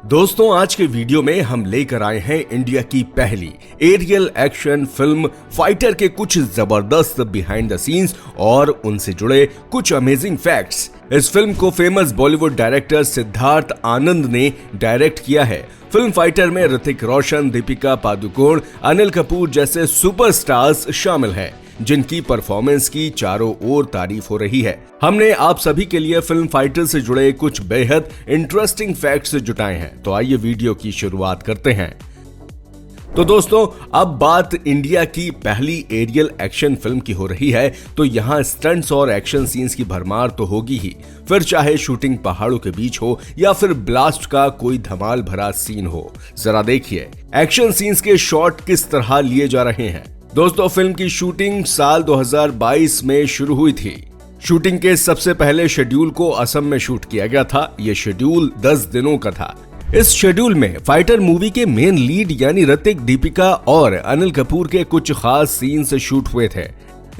दोस्तों, आज के वीडियो में हम लेकर आए हैं इंडिया की पहली एरियल एक्शन फिल्म फाइटर के कुछ जबरदस्त बिहाइंड द सीन्स और उनसे जुड़े कुछ अमेजिंग फैक्ट्स। इस फिल्म को फेमस बॉलीवुड डायरेक्टर सिद्धार्थ आनंद ने डायरेक्ट किया है। फिल्म फाइटर में ऋतिक रोशन, दीपिका पादुकोण, अनिल कपूर जैसे सुपरस्टार्स शामिल हैं, जिनकी परफॉर्मेंस की चारों ओर तारीफ हो रही है। हमने आप सभी के लिए फिल्म फाइटर से जुड़े कुछ बेहद इंटरेस्टिंग फैक्ट्स जुटाए हैं, तो आइए वीडियो की शुरुआत करते हैं। तो दोस्तों, अब बात इंडिया की पहली एरियल एक्शन फिल्म की हो रही है, तो यहाँ स्टंट्स और एक्शन सीन्स की भरमार तो होगी ही, फिर चाहे शूटिंग पहाड़ों के बीच हो या फिर ब्लास्ट का कोई धमाल भरा सीन हो। जरा देखिए एक्शन सीन्स के शॉट किस तरह लिए जा रहे हैं। दोस्तों, फिल्म की शूटिंग साल 2022 में शुरू हुई थी। शूटिंग के सबसे पहले शेड्यूल को असम में शूट किया गया था। यह शेड्यूल 10 दिनों का था। इस शेड्यूल में फाइटर मूवी के मेन लीड यानी ऋतिक, दीपिका और अनिल कपूर के कुछ खास सीन्स शूट हुए थे।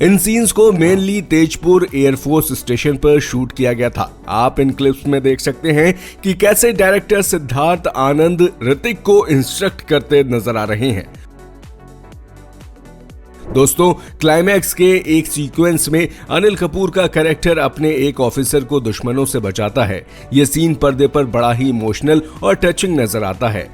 इन सीन्स को मेनली तेजपुर एयरफोर्स स्टेशन पर शूट किया गया था। आप इन क्लिप्स में देख सकते हैं कि कैसे डायरेक्टर सिद्धार्थ आनंद ऋतिक को इंस्ट्रक्ट करते नजर आ रहे हैं। दोस्तों, क्लाइमैक्स के एक सीक्वेंस में अनिल कपूर का कैरेक्टर अपने एक ऑफिसर को दुश्मनों से बचाता है। यह सीन पर्दे पर बड़ा ही इमोशनल और टचिंग नजर आता है।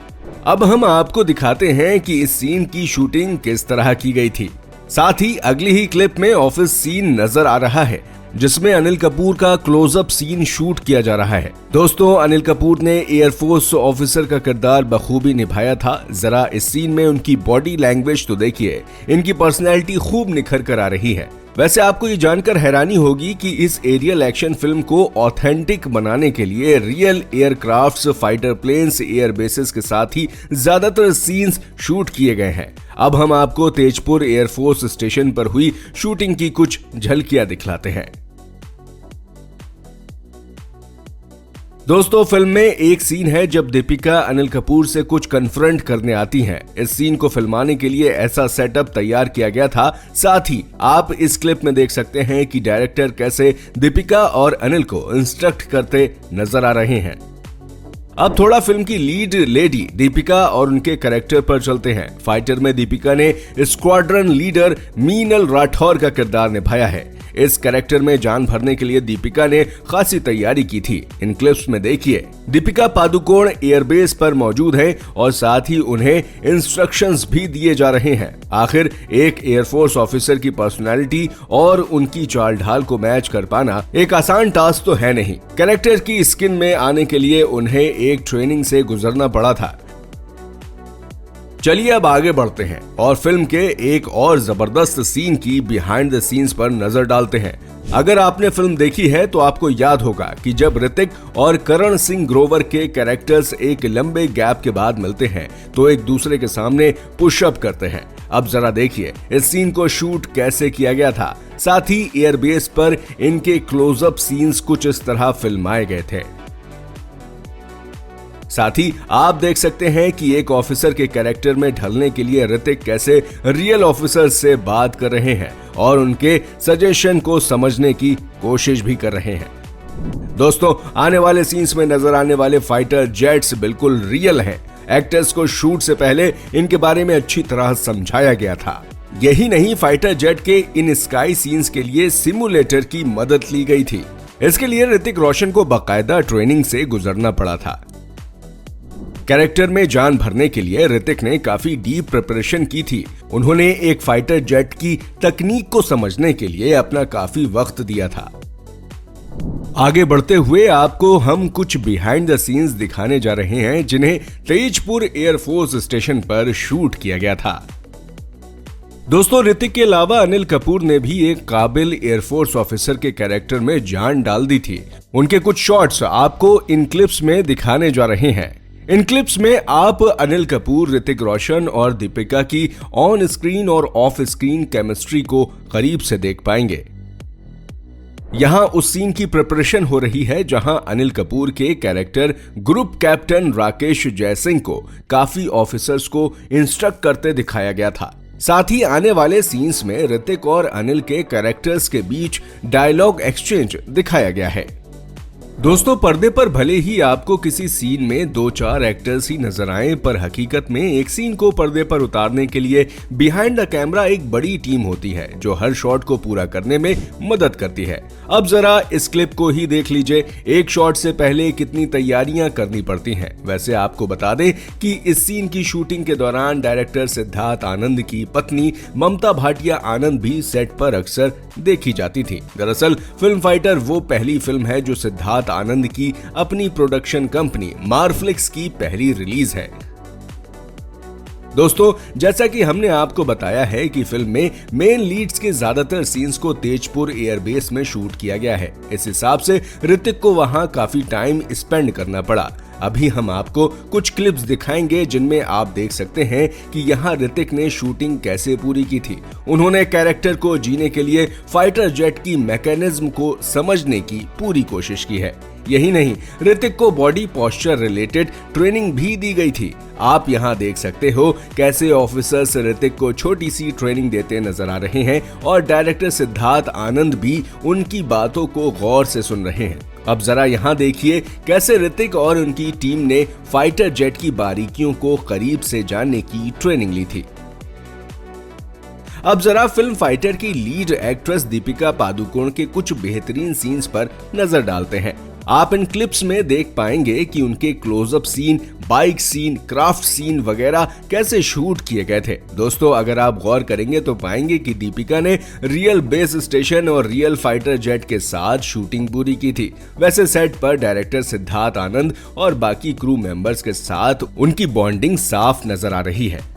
अब हम आपको दिखाते हैं कि इस सीन की शूटिंग किस तरह की गई थी। साथ ही अगली ही क्लिप में ऑफिस सीन नजर आ रहा है, जिसमें अनिल कपूर का क्लोजअप सीन शूट किया जा रहा है। दोस्तों, अनिल कपूर ने एयरफोर्स ऑफिसर का किरदार बखूबी निभाया था। जरा इस सीन में उनकी बॉडी लैंग्वेज तो देखिए, इनकी पर्सनैलिटी खूब निखर कर आ रही है। वैसे आपको ये जानकर हैरानी होगी कि इस एरियल एक्शन फिल्म को ऑथेंटिक बनाने के लिए real aircrafts, fighter planes, air bases के साथ ही ज्यादातर सीन्स शूट किए गए हैं। अब हम आपको तेजपुर एयरफोर्स स्टेशन पर हुई शूटिंग की कुछ झलकियां दिखलाते हैं। दोस्तों, फिल्म में एक सीन है जब दीपिका अनिल कपूर से कुछ कन्फ्रंट करने आती हैं। इस सीन को फिल्माने के लिए ऐसा सेटअप तैयार किया गया था। साथ ही आप इस क्लिप में देख सकते हैं कि डायरेक्टर कैसे दीपिका और अनिल को इंस्ट्रक्ट करते नजर आ रहे हैं। अब थोड़ा फिल्म की लीड लेडी दीपिका और उनके कैरेक्टर पर चलते हैं। फाइटर में दीपिका ने स्क्वाड्रन लीडर मीनल राठौर का किरदार निभाया है। इस कैरेक्टर में जान भरने के लिए दीपिका ने खासी तैयारी की थी। इन क्लिप्स में देखिए, दीपिका पादुकोण एयरबेस पर मौजूद हैं और साथ ही उन्हें इंस्ट्रक्शंस भी दिए जा रहे हैं। आखिर एक एयरफोर्स ऑफिसर की पर्सनालिटी और उनकी चाल ढाल को मैच कर पाना एक आसान टास्क तो है नहीं। कैरेक्टर की स्किन में आने के लिए उन्हें एक ट्रेनिंग से गुजरना पड़ा था। चलिए अब आगे बढ़ते हैं और फिल्म के एक और जबरदस्त सीन की बिहाइंड द सीन्स पर नजर डालते हैं। अगर आपने फिल्म देखी है तो आपको याद होगा कि जब ऋतिक और करण सिंह ग्रोवर के कैरेक्टर्स एक लंबे गैप के बाद मिलते हैं तो एक दूसरे के सामने पुशअप करते हैं। अब जरा देखिए इस सीन को शूट कैसे किया गया था। साथ ही एयरबेस पर इनके क्लोजअप सीन्स कुछ इस तरह फिल्माए गए थे। साथ ही आप देख सकते हैं कि एक ऑफिसर के कैरेक्टर में ढलने के लिए ऋतिक कैसे रियल ऑफिसर से बात कर रहे हैं और उनके सजेशन को समझने की कोशिश भी कर रहे हैं। दोस्तों, आने वाले सीन्स में नजर आने वाले फाइटर जेट्स बिल्कुल रियल हैं। एक्टर्स को शूट से पहले इनके बारे में अच्छी तरह समझाया गया था। यही नहीं, फाइटर जेट के इन स्काई सीन्स के लिए सिमुलेटर की मदद ली गई थी। इसके लिए ऋतिक रोशन को बाकायदा ट्रेनिंग से गुजरना पड़ा था। कैरेक्टर में जान भरने के लिए ऋतिक ने काफी डीप प्रिपरेशन की थी। उन्होंने एक फाइटर जेट की तकनीक को समझने के लिए अपना काफी वक्त दिया था। आगे बढ़ते हुए आपको हम कुछ बिहाइंड द सीन्स दिखाने जा रहे हैं, जिन्हें तेजपुर एयरफोर्स स्टेशन पर शूट किया गया था। दोस्तों, ऋतिक के अलावा अनिल कपूर ने भी एक काबिल एयरफोर्स ऑफिसर के कैरेक्टर में जान डाल दी थी। उनके कुछ शॉट्स आपको इन क्लिप्स में दिखाने जा रहे हैं। इन क्लिप्स में आप अनिल कपूर, ऋतिक रोशन और दीपिका की ऑन स्क्रीन और ऑफ स्क्रीन केमिस्ट्री को करीब से देख पाएंगे। यहां उस सीन की प्रिपरेशन हो रही है जहां अनिल कपूर के character group captain Rakesh Jaisingh को काफी ऑफिसर्स को इंस्ट्रक्ट करते दिखाया गया था। साथ ही आने वाले सीन्स में ऋतिक और अनिल के कैरेक्टर्स के बीच डायलॉग एक्सचेंज दिखाया गया है। दोस्तों, पर्दे पर भले ही आपको किसी सीन में 2-4 एक्टर्स ही नजर आए, पर हकीकत में एक सीन को पर्दे पर उतारने के लिए बिहाइंड द कैमरा एक बड़ी टीम होती है जो हर शॉट को पूरा करने में मदद करती है। अब जरा इस क्लिप को ही देख लीजिए, एक शॉट से पहले कितनी तैयारियां करनी पड़ती हैं। वैसे आपको बता दें कि इस सीन की शूटिंग के दौरान डायरेक्टर सिद्धार्थ आनंद की पत्नी ममता भाटिया आनंद भी सेट पर अक्सर देखी जाती थी। दरअसल फिल्म फाइटर वो पहली फिल्म है जो सिद्धार्थ आनंद की अपनी प्रोडक्शन कंपनी मारफ्लिक्स की पहली रिलीज है। दोस्तों, जैसा कि हमने आपको बताया है कि फिल्म में मेन लीड्स के ज्यादातर सीन्स को तेजपुर एयरबेस में शूट किया गया है। इस हिसाब से ऋतिक को वहां काफी टाइम स्पेंड करना पड़ा। अभी हम आपको कुछ क्लिप्स दिखाएंगे जिनमें आप देख सकते हैं कि यहाँ ऋतिक ने शूटिंग कैसे पूरी की थी। उन्होंने कैरेक्टर को जीने के लिए फाइटर जेट की मैकेनिज्म को समझने की पूरी कोशिश की है। यही नहीं, ऋतिक को बॉडी पोस्चर रिलेटेड ट्रेनिंग भी दी गई थी। आप यहाँ देख सकते हो कैसे ऑफिसर्स ऋतिक को छोटी सी ट्रेनिंग देते नजर आ रहे हैं और डायरेक्टर सिद्धार्थ आनंद भी उनकी बातों को गौर से सुन रहे हैं। अब जरा यहाँ देखिए कैसे ऋतिक और उनकी टीम ने फाइटर जेट की बारीकियों को करीब से जानने की ट्रेनिंग ली थी। अब जरा फिल्म फाइटर की लीड एक्ट्रेस दीपिका पादुकोण के कुछ बेहतरीन सीन्स पर नजर डालते हैं। आप इन क्लिप्स में देख पाएंगे कि उनके close up scene, bike scene, craft scene वगैरह कैसे शूट किए गए थे। दोस्तों, अगर आप गौर करेंगे तो पाएंगे कि दीपिका ने रियल बेस स्टेशन और रियल फाइटर जेट के साथ शूटिंग पूरी की थी। वैसे सेट पर डायरेक्टर सिद्धार्थ आनंद और बाकी क्रू मेंबर्स के साथ उनकी बॉन्डिंग साफ नजर आ रही है।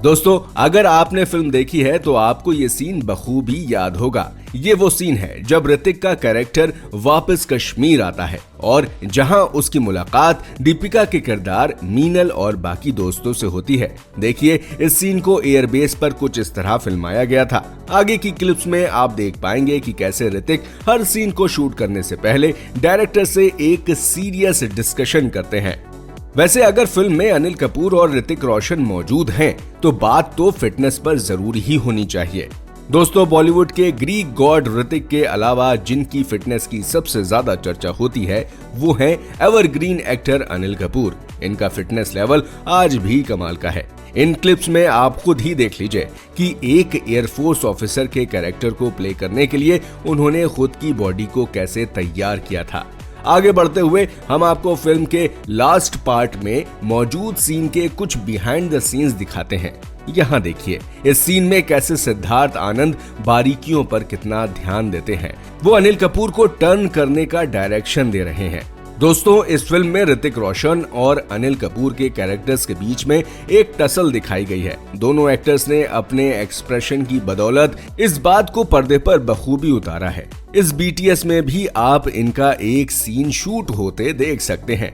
दोस्तों, अगर आपने फिल्म देखी है तो आपको ये सीन बखूबी याद होगा। ये वो सीन है जब ऋतिक का कैरेक्टर वापस कश्मीर आता है और जहां उसकी मुलाकात दीपिका के किरदार मीनल और बाकी दोस्तों से होती है। देखिए, इस सीन को एयरबेस पर कुछ इस तरह फिल्माया गया था। आगे की क्लिप्स में आप देख पाएंगे कि कैसे ऋतिक हर सीन को शूट करने से पहले डायरेक्टर से एक सीरियस डिस्कशन करते हैं। वैसे अगर फिल्म में अनिल कपूर और ऋतिक रोशन मौजूद हैं तो बात तो फिटनेस पर जरूर ही होनी चाहिए। दोस्तों, बॉलीवुड के ग्रीक गॉड ऋतिक के अलावा जिनकी फिटनेस की सबसे ज्यादा चर्चा होती है वो है एवरग्रीन एक्टर अनिल कपूर। इनका फिटनेस लेवल आज भी कमाल का है। इन क्लिप्स में आप खुद ही देख लीजिए कि एक एयरफोर्स ऑफिसर के कैरेक्टर को प्ले करने के लिए उन्होंने खुद की बॉडी को कैसे तैयार किया था। आगे बढ़ते हुए हम आपको फिल्म के लास्ट पार्ट में मौजूद सीन के कुछ बिहाइंड द सीन्स दिखाते हैं। यहाँ देखिए इस सीन में कैसे सिद्धार्थ आनंद बारीकियों पर कितना ध्यान देते हैं। वो अनिल कपूर को टर्न करने का डायरेक्शन दे रहे हैं। दोस्तों, इस फिल्म में ऋतिक रोशन और अनिल कपूर के कैरेक्टर्स के बीच में एक टसल दिखाई गई है। दोनों एक्टर्स ने अपने एक्सप्रेशन की बदौलत इस बात को पर्दे पर बखूबी उतारा है। इस बीटीएस में भी आप इनका एक सीन शूट होते देख सकते हैं।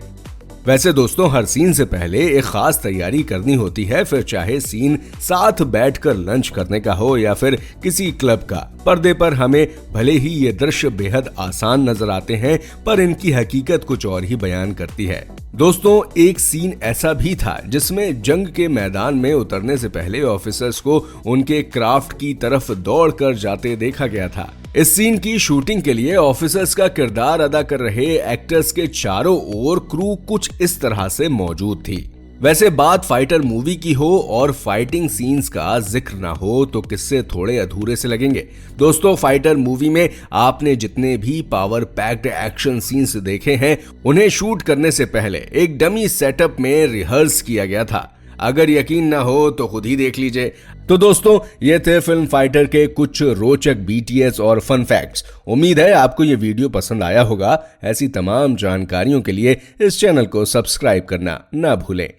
वैसे दोस्तों, हर सीन से पहले एक खास तैयारी करनी होती है, फिर चाहे सीन साथ बैठकर लंच करने का हो या फिर किसी क्लब का। पर्दे पर हमें भले ही ये दृश्य बेहद आसान नजर आते हैं, पर इनकी हकीकत कुछ और ही बयान करती है। दोस्तों, एक सीन ऐसा भी था जिसमें जंग के मैदान में उतरने से पहले ऑफिसर्स को उनके क्राफ्ट की तरफ दौड़ कर जाते देखा गया था। इस सीन की शूटिंग के लिए ऑफिसर्स का किरदार अदा कर रहे एक्टर्स के चारों ओर क्रू कुछ इस तरह से मौजूद थी। वैसे बात फाइटर मूवी की हो और फाइटिंग सीन्स का जिक्र ना हो तो किस्से थोड़े अधूरे से लगेंगे। दोस्तों, फाइटर मूवी में आपने जितने भी पावर पैक्ड एक्शन सीन्स देखे हैं उन्हें शूट करने से पहले एक डमी सेटअप में रिहर्स किया गया था। अगर यकीन ना हो तो खुद ही देख लीजिए। तो दोस्तों, ये थे फिल्म फाइटर के कुछ रोचक बीटीएस और फन फैक्ट्स। उम्मीद है आपको ये वीडियो पसंद आया होगा। ऐसी तमाम जानकारियों के लिए इस चैनल को सब्सक्राइब करना ना भूलें।